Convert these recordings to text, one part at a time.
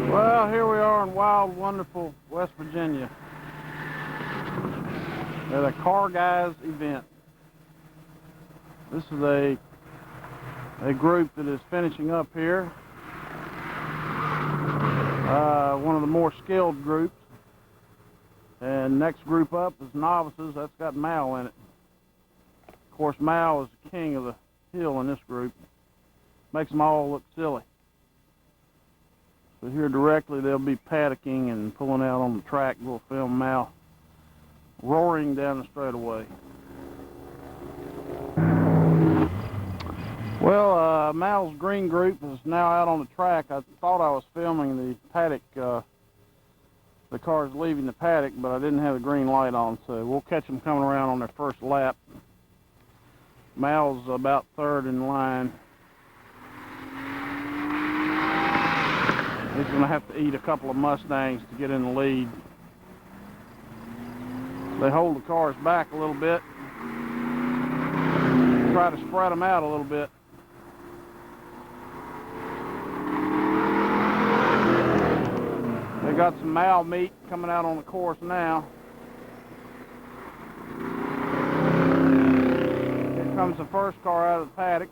Well, here we are in wild, wonderful West Virginia at a Car Guys event. This is a group that is finishing up here. One of the more skilled groups. And next group up is novices. That's got Mal in it. Of course, Mal is the king of the hill in this group. Makes them all look silly. So here directly they'll be paddocking and pulling out on the track. We'll film Mal roaring down the straightaway. Well, Mal's green group is now out on the track. I thought I was filming the paddock, the cars leaving the paddock, but I didn't have the green light on, so we'll catch them coming around on their first lap. Mal's about third in line. He's going to have to eat a couple of Mustangs to get in the lead. They hold the cars back a little bit. Try to spread them out a little bit. They got some Mal Meat coming out on the course now. Here comes the first car out of the paddock.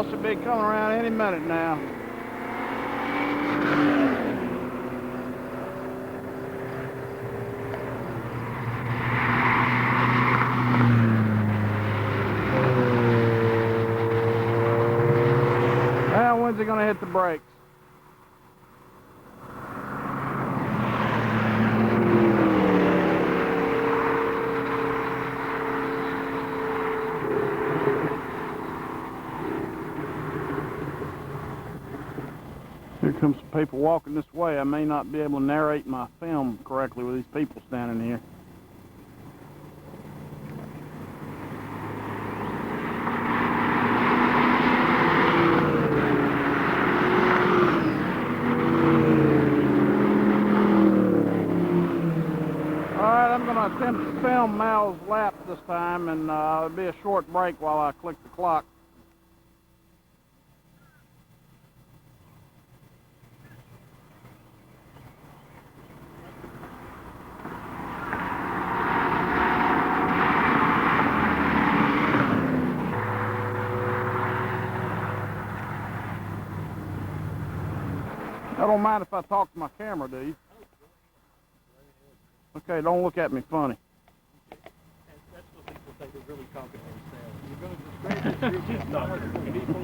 Should be coming around any minute now. Now, when's he going to hit the brakes? Here comes some people walking this way. I may not be able to narrate my film correctly with these people standing here. Alright, I'm going to attempt to film Mal's lap this time, and it'll be a short break while I click the clock. I don't mind if I talk to my camera, do you? Okay, don't look at me funny. That's what people think they're really talking to themselves. You're going to describe this group of people.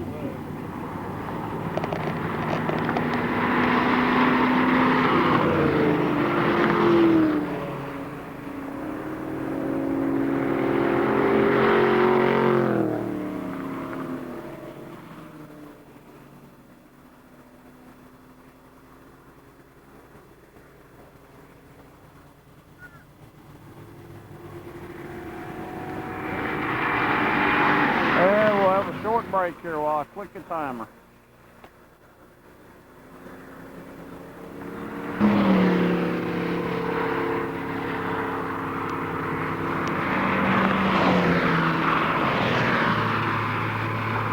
Break here while I click the timer.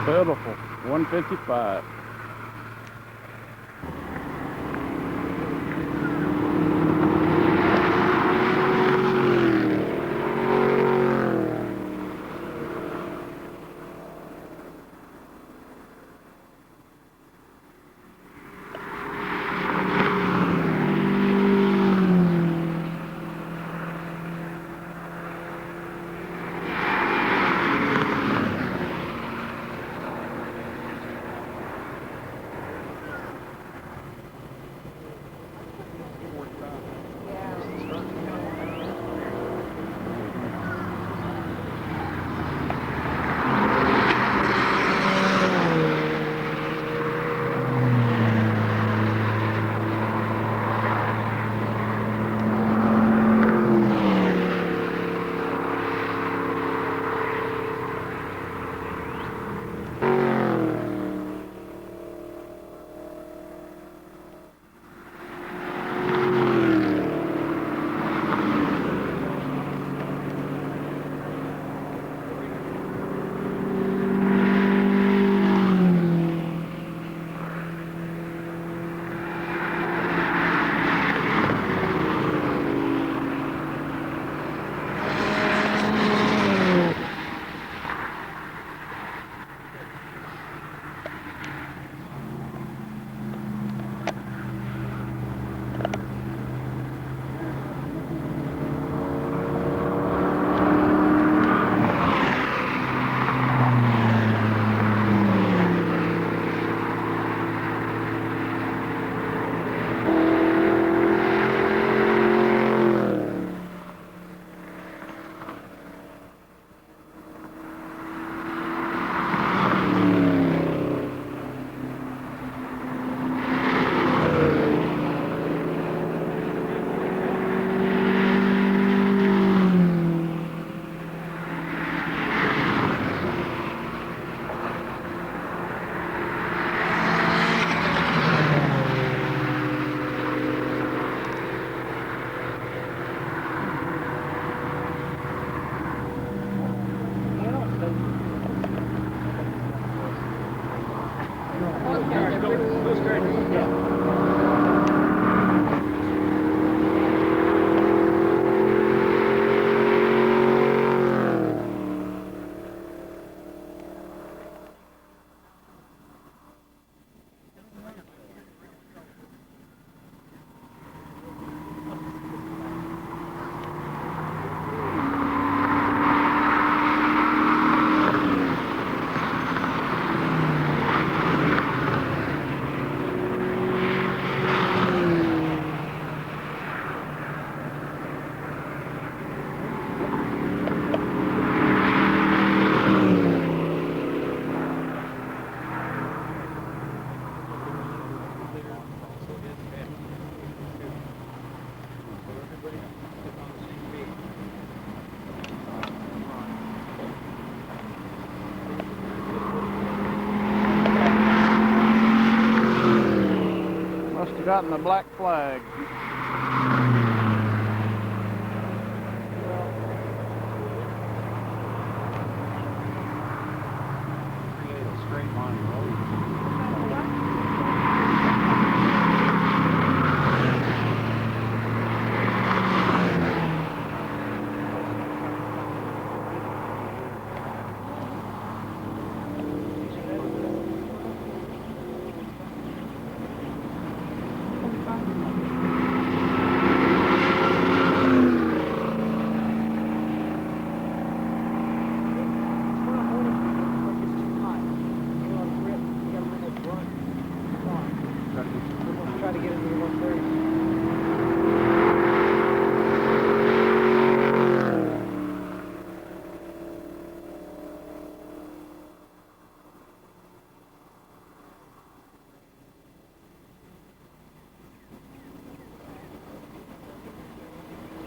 Beautiful, 155. gotten the black flag. Create a straight line road. Try to get into the 130.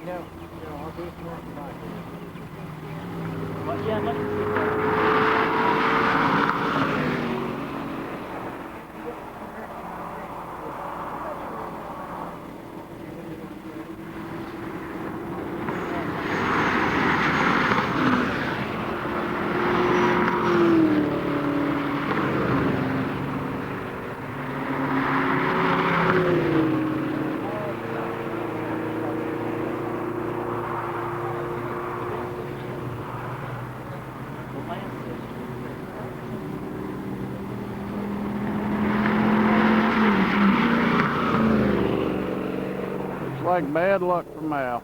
No, I'll do it tomorrow night. Well, yeah, let's Like bad luck for Mal.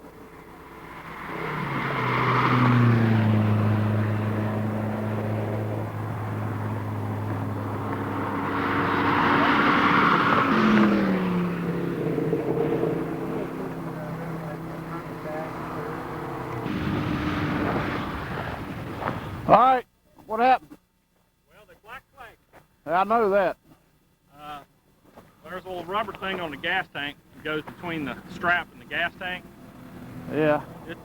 All right, what happened? Well, the black flag. I know that. There's a little rubber thing on the gas tank that goes between the strap and the gas tank. Yeah. It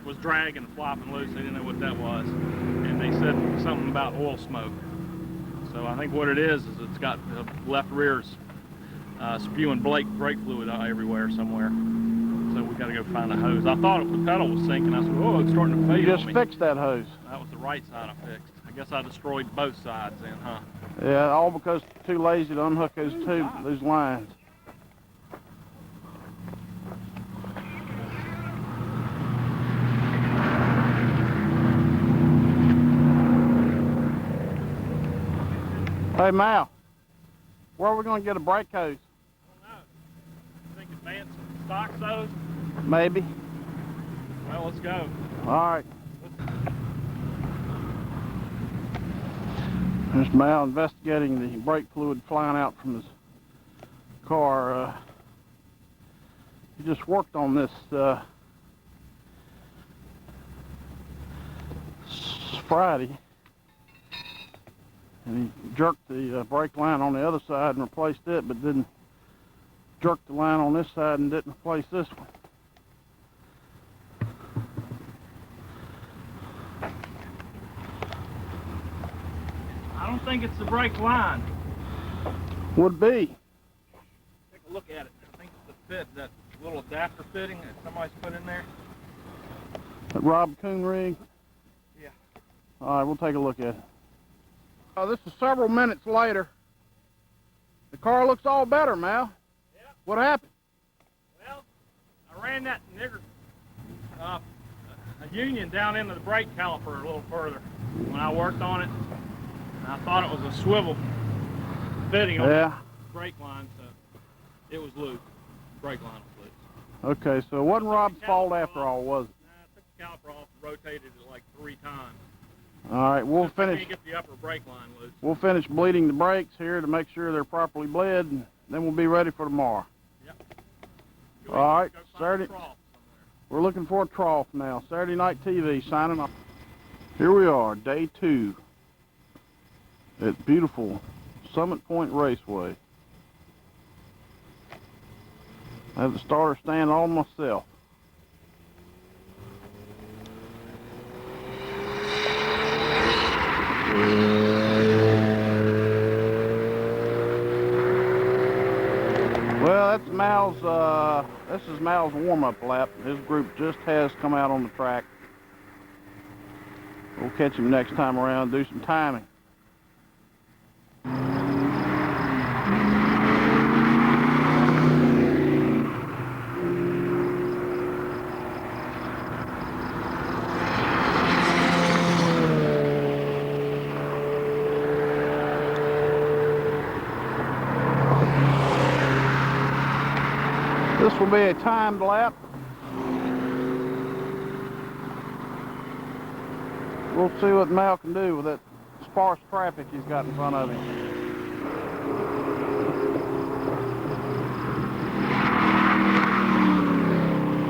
was dragging and flopping loose. They didn't know what that was, and they said something about oil smoke. So I think what it is it's got the left rear's spewing brake fluid everywhere somewhere. So we got to go find a hose. I thought the pedal was sinking. I said, "Oh, it's starting to fade." You just fixed that hose. That was the right side I fixed. I guess I destroyed both sides then, huh? Yeah, all because too lazy to unhook those lines. Hey Mal, where are we going to get a brake hose? I don't know. You think advance stock hose? Maybe. Well, let's go. All right. There's Mal investigating the brake fluid flying out from his car. He just worked on this Friday, and he jerked the brake line on the other side and replaced it, but didn't jerk the line on this side and didn't replace this one. I don't think it's the brake line. Would be. Take a look at it. I think it's the fit, that little adapter fitting that somebody's put in there. That Rob Coon rig? Yeah. All right, we'll take a look at it. This is several minutes later. The car looks all better, Mal. Yeah. What happened? Well, I ran that nigger a union down into the brake caliper a little further when I worked on it. And I thought it was a swivel fitting on the brake line, so it was loose. Brake line was loose. Okay, so it wasn't Rob's fault after all, was it? Nah, I took the caliper off and rotated it like 3 times. All right, we'll I finish. can't get the upper brake line loose. We'll finish bleeding the brakes here to make sure they're properly bled, and then we'll be ready for tomorrow. Yep. All right, Go find a Saturday. trough somewhere. We're looking for a trough now. Saturday Night TV signing off. Here we are, day 2 at beautiful Summit Point Raceway. I have the starter stand all myself. This is Mal's warm-up lap. His group just has come out on the track. We'll catch him next time around, do some timing. This will be a timed lap. We'll see what Mal can do with that sparse traffic he's got in front of him.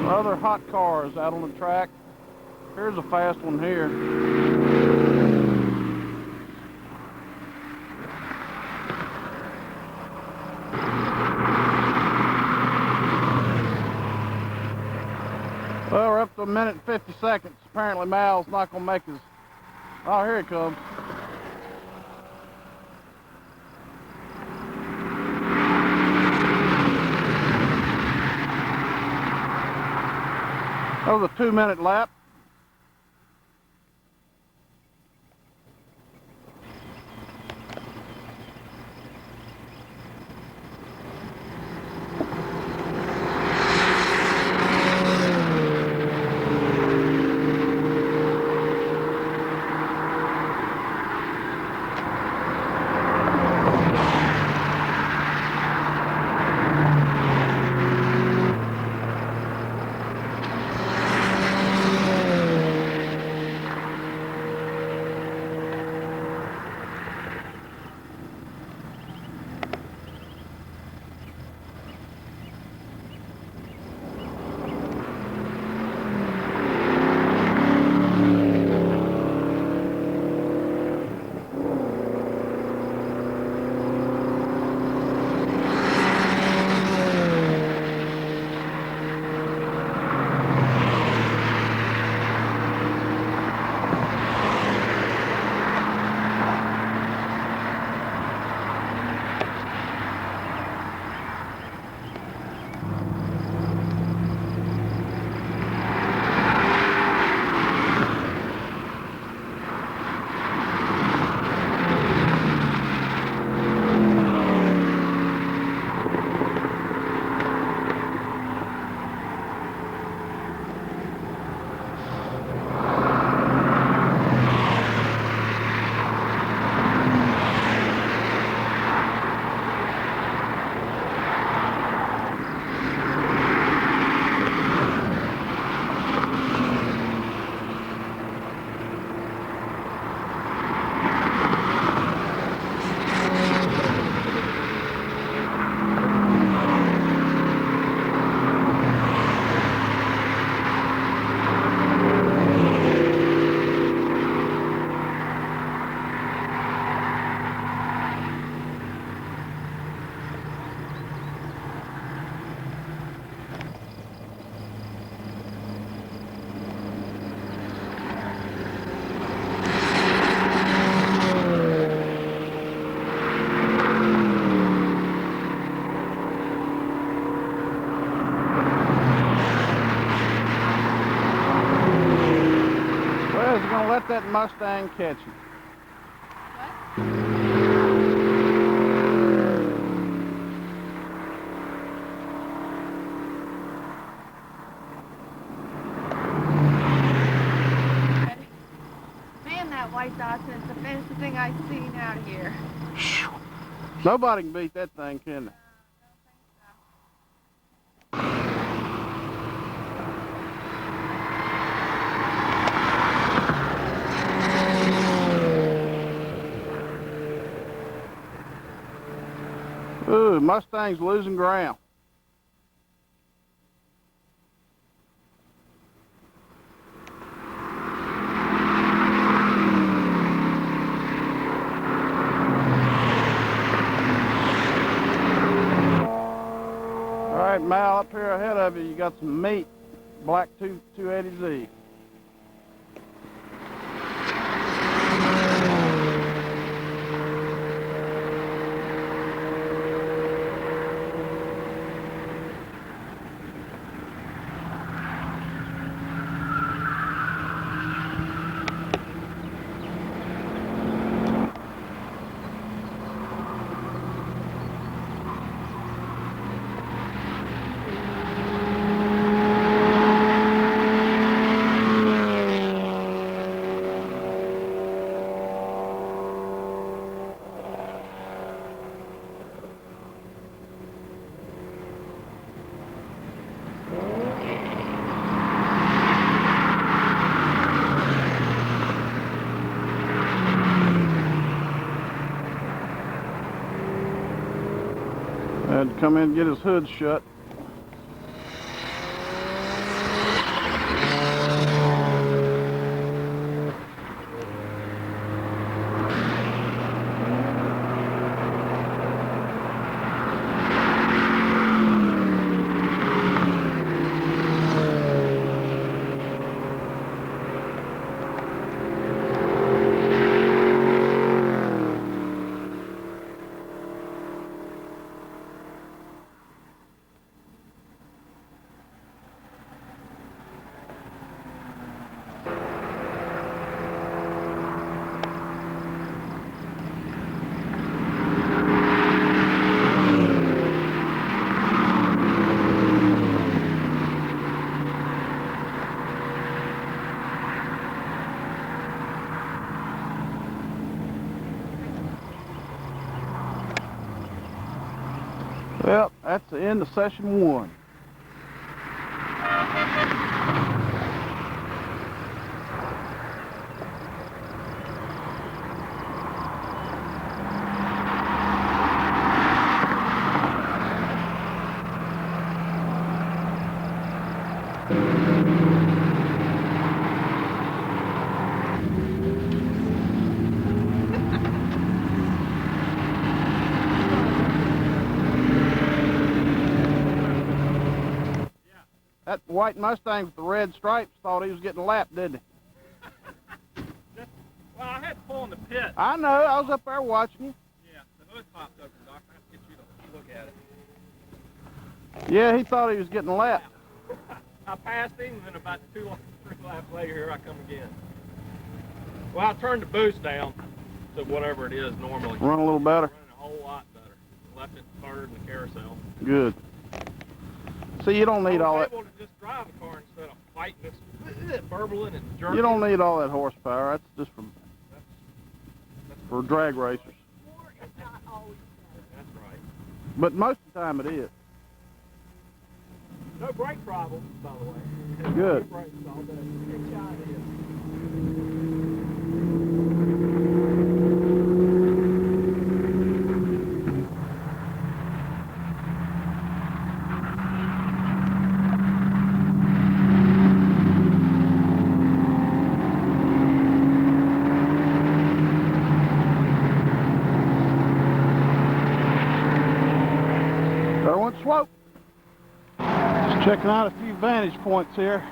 Other hot cars out on the track. Here's a fast one here. Well, we're up to 1 minute and 50 seconds. Apparently Mal's not going to make his... Oh, here he comes. That was a 2-minute lap. Let that Mustang catch you. What? Man, that white Datsun is the fastest thing I've seen out here. Nobody can beat that thing, can they? Ooh, Mustang's losing ground. All right, Mal, up here ahead of you, you got some meat, black 280Z. Had to come in and get his hood shut. Well, that's the end of session 1. That white Mustang with the red stripes thought he was getting lapped, didn't he? Well, I had to pull in the pit. I know. I was up there watching you. Yeah, the hood popped open, Doc. I have to get you to look at it. Yeah, he thought he was getting lapped. I passed him, and then about 3 laps later, here I come again. Well, I turned the boost down to whatever it is normally. Run a little better. Running a whole lot better. Left it third in the carousel. Good. See, you don't need all I was that. able to just drive a car instead of fighting this, burbling and jerking. You don't need all that horsepower. That's just for drag racers. More is not always better. That's right. But most of the time it is. No brake problems, by the way. Good. No brakes all day. Good job, it is. Slope. Just checking out a few vantage points here.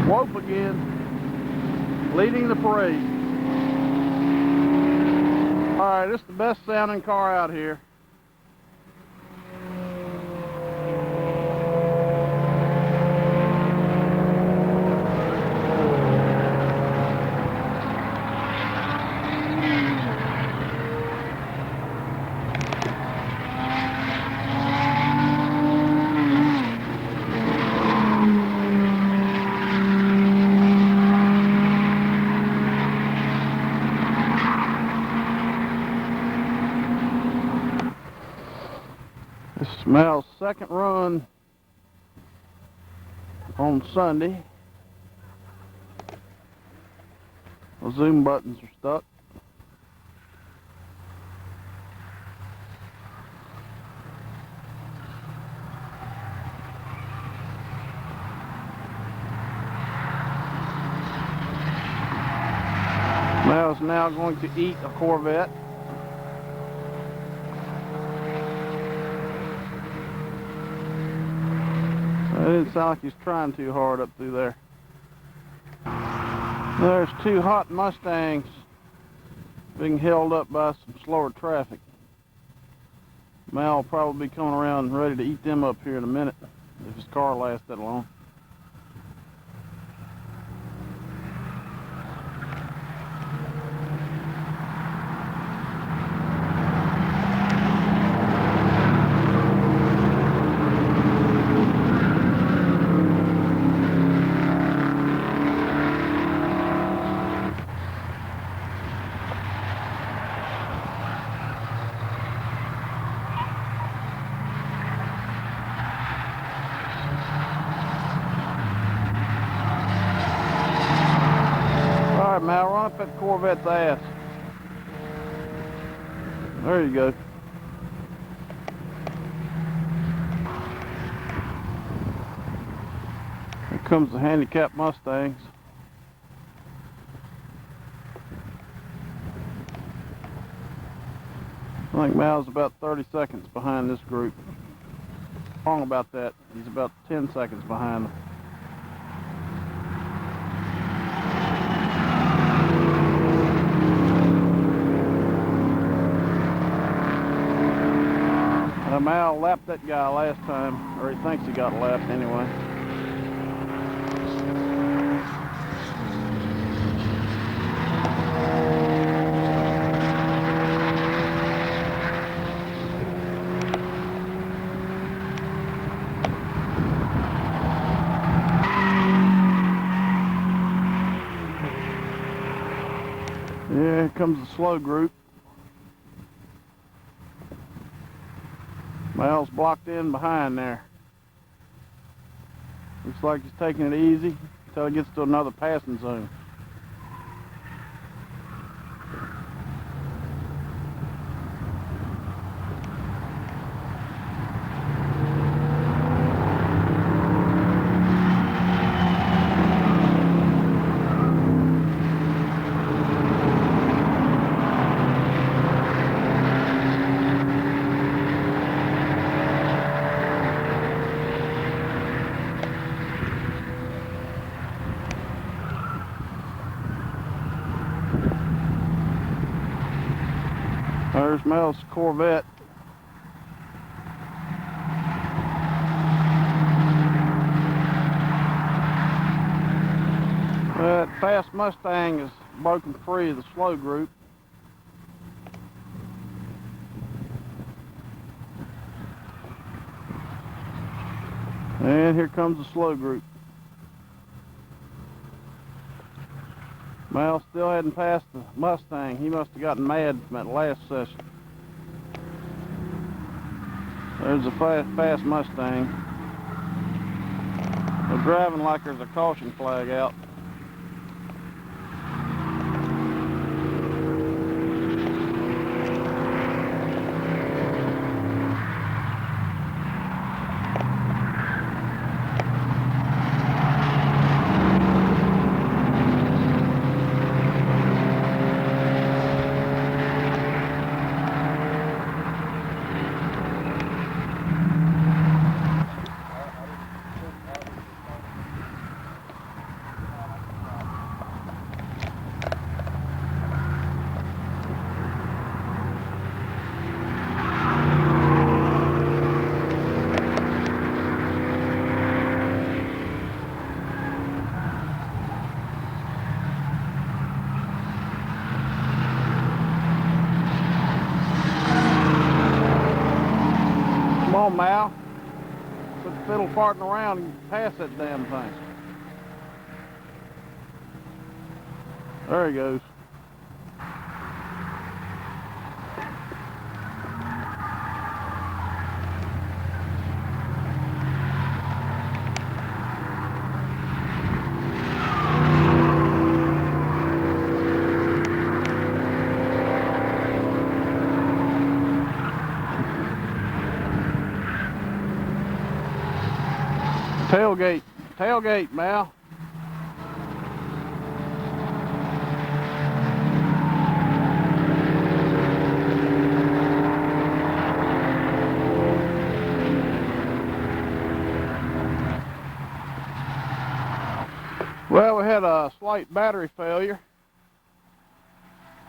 Swope again, leading the parade. Alright, this is the best sounding car out here. This is Mal's second run on Sunday. The zoom buttons are stuck. Mal's now going to eat a Corvette. It didn't sound like he's trying too hard up through there. There's 2 hot Mustangs being held up by some slower traffic. Mal will probably be coming around and ready to eat them up here in a minute if his car lasts that long. climb up that Corvette's ass. There you go. Here comes the handicapped Mustangs. I think Mal's about 30 seconds behind this group. Wrong about that. He's about 10 seconds behind them. Mal lapped that guy last time, or he thinks he got lapped anyway. Yeah, here comes the slow group. Mal's blocked in behind there. Looks like he's taking it easy until he gets to another passing zone. There's Mel's Corvette. That fast Mustang is broken free of the slow group. And here comes the slow group. Mal still hadn't passed the Mustang. He must have gotten mad from that last session. There's a fast Mustang. They're driving like there's a caution flag out. Come on, Mal. Quit fiddle farting around and pass that damn thing. There he goes. Tailgate, Mal. Well, we had a slight battery failure.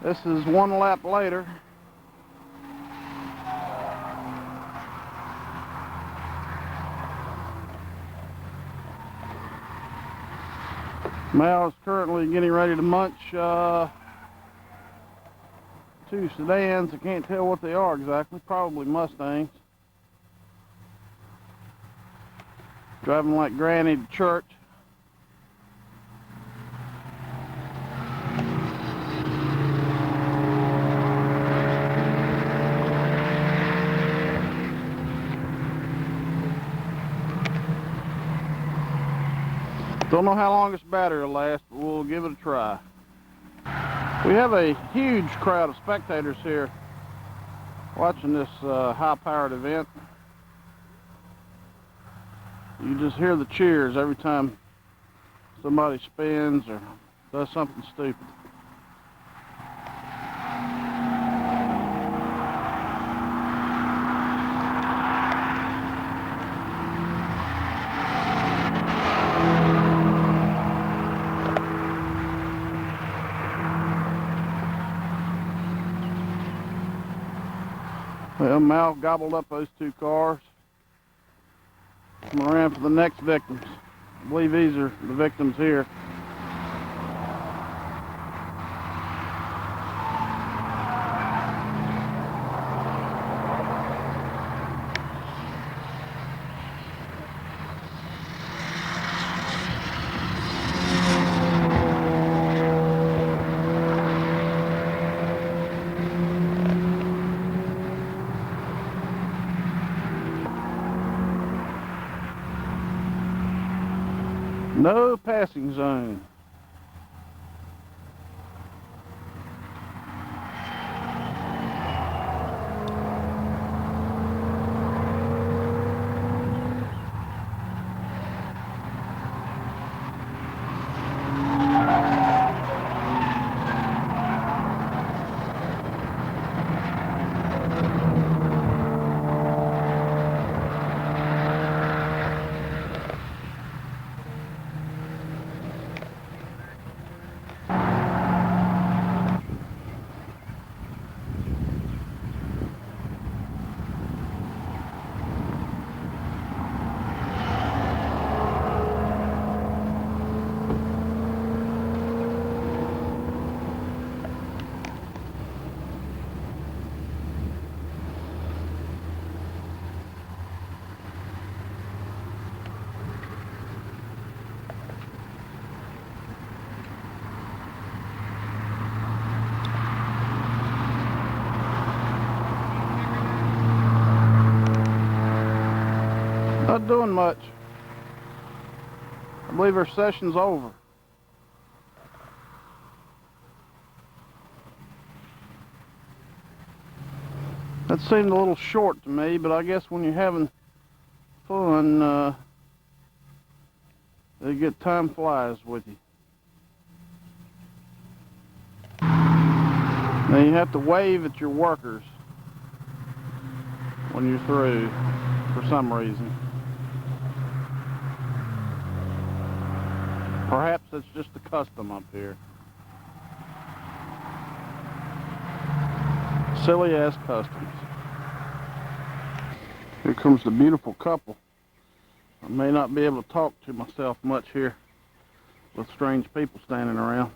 This is one lap later. Mal is currently getting ready to munch two sedans. I can't tell what they are exactly. Probably Mustangs. Driving like Granny to church. Don't know how long this battery will last, but we'll give it a try. We have a huge crowd of spectators here watching this high-powered event. You just hear the cheers every time somebody spins or does something stupid. Well, Mal gobbled up those two cars. Coming around for the next victims. I believe these are the victims here. No passing zone. Not doing much. I believe our session's over. That seemed a little short to me, but I guess when you're having fun, time flies with you. Now you have to wave at your workers when you're through, for some reason. Perhaps it's just a custom up here. Silly ass customs. Here comes the beautiful couple. I may not be able to talk to myself much here with strange people standing around.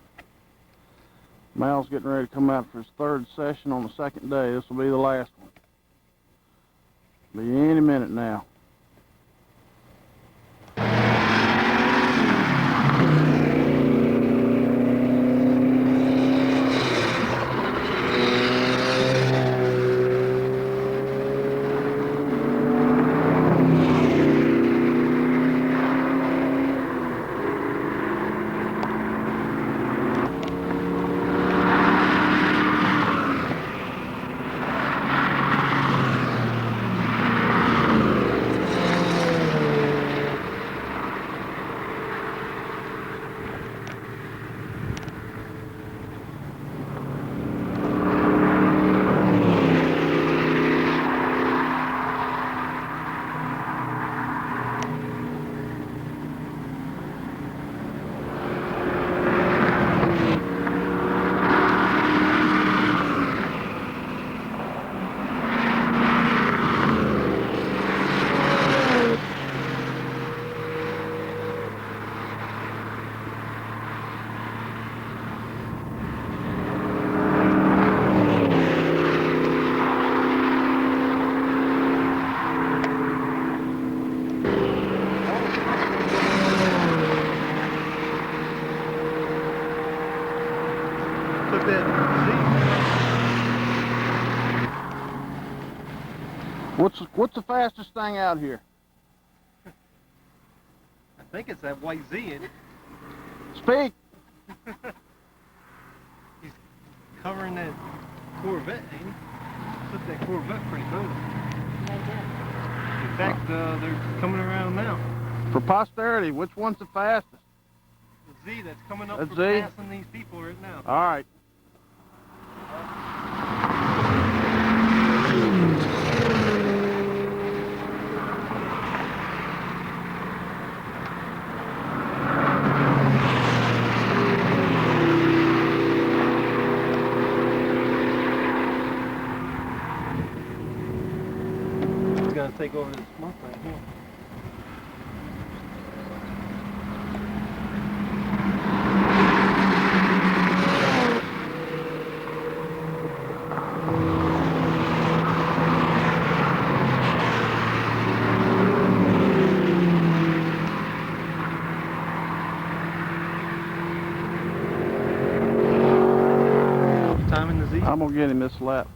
Mal's getting ready to come out for his third session on the second day. This will be the last one. Be any minute now. Took that What's the fastest thing out here? I think it's that YZ. Speak. covering that Corvette, ain't he? Took that Corvette pretty good. In fact, they're coming around now. For posterity, which one's the fastest? The Z that's coming up That's for Z? passing these people right now. All right. He's gonna take over this Mustang here. Time in the Z. I'm gonna get him this lap.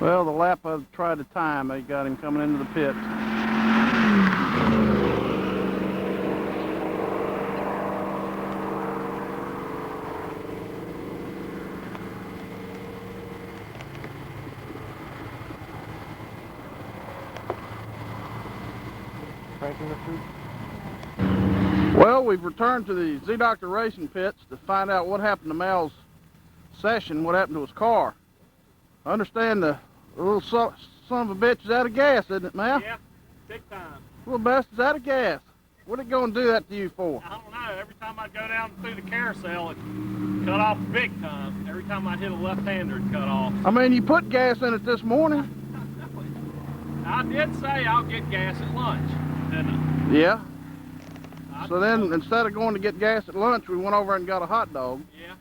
Well, the lap I've tried to time, they got him coming into the pit. Cranking the fruit. Well, we've returned to the Z-Doctor Racing pits to find out what happened to Mal's session, what happened to his car. I understand the little son of a bitch is out of gas, isn't it, Mal? Yeah, big time. Little bastard's out of gas. What it going to do that to you for? I don't know. Every time I go down through the carousel, it cut off big time. Every time I hit a left-hander, it cut off. I mean, you put gas in it this morning. I did say I'll get gas at lunch, didn't Yeah. I? So then, instead of going to get gas at lunch, we went over and got a hot dog. Yeah.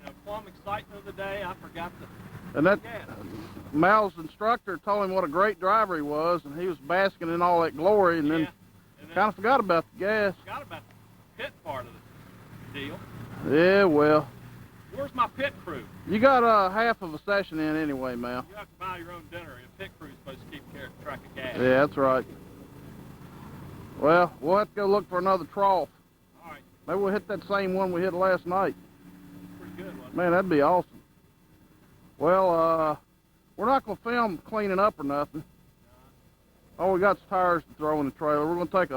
And a plum excitement of the day, I forgot to And that gas. Mal's instructor told him what a great driver he was, and he was basking in all that glory, and then Yeah. And then kind of forgot about the gas. forgot about the pit part of the deal. Yeah, well, Where's my pit crew? you got half of a session in anyway, Mal. You have to buy your own dinner, and the pit crew's supposed to keep track of gas. Yeah, that's right. Well, we'll have to go look for another trough. All right. Maybe we'll hit that same one we hit last night. Pretty good, wasn't it? Man, that'd be awesome. Well, we're not going to film cleaning up or nothing. All we got's tires to throw in the trailer. We're going to take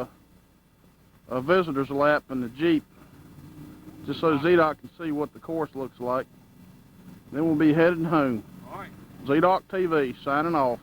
a visitor's lap in the Jeep, just so Z-Doc can see what the course looks like. Then we'll be heading home. All right. Z-Doc TV, signing off.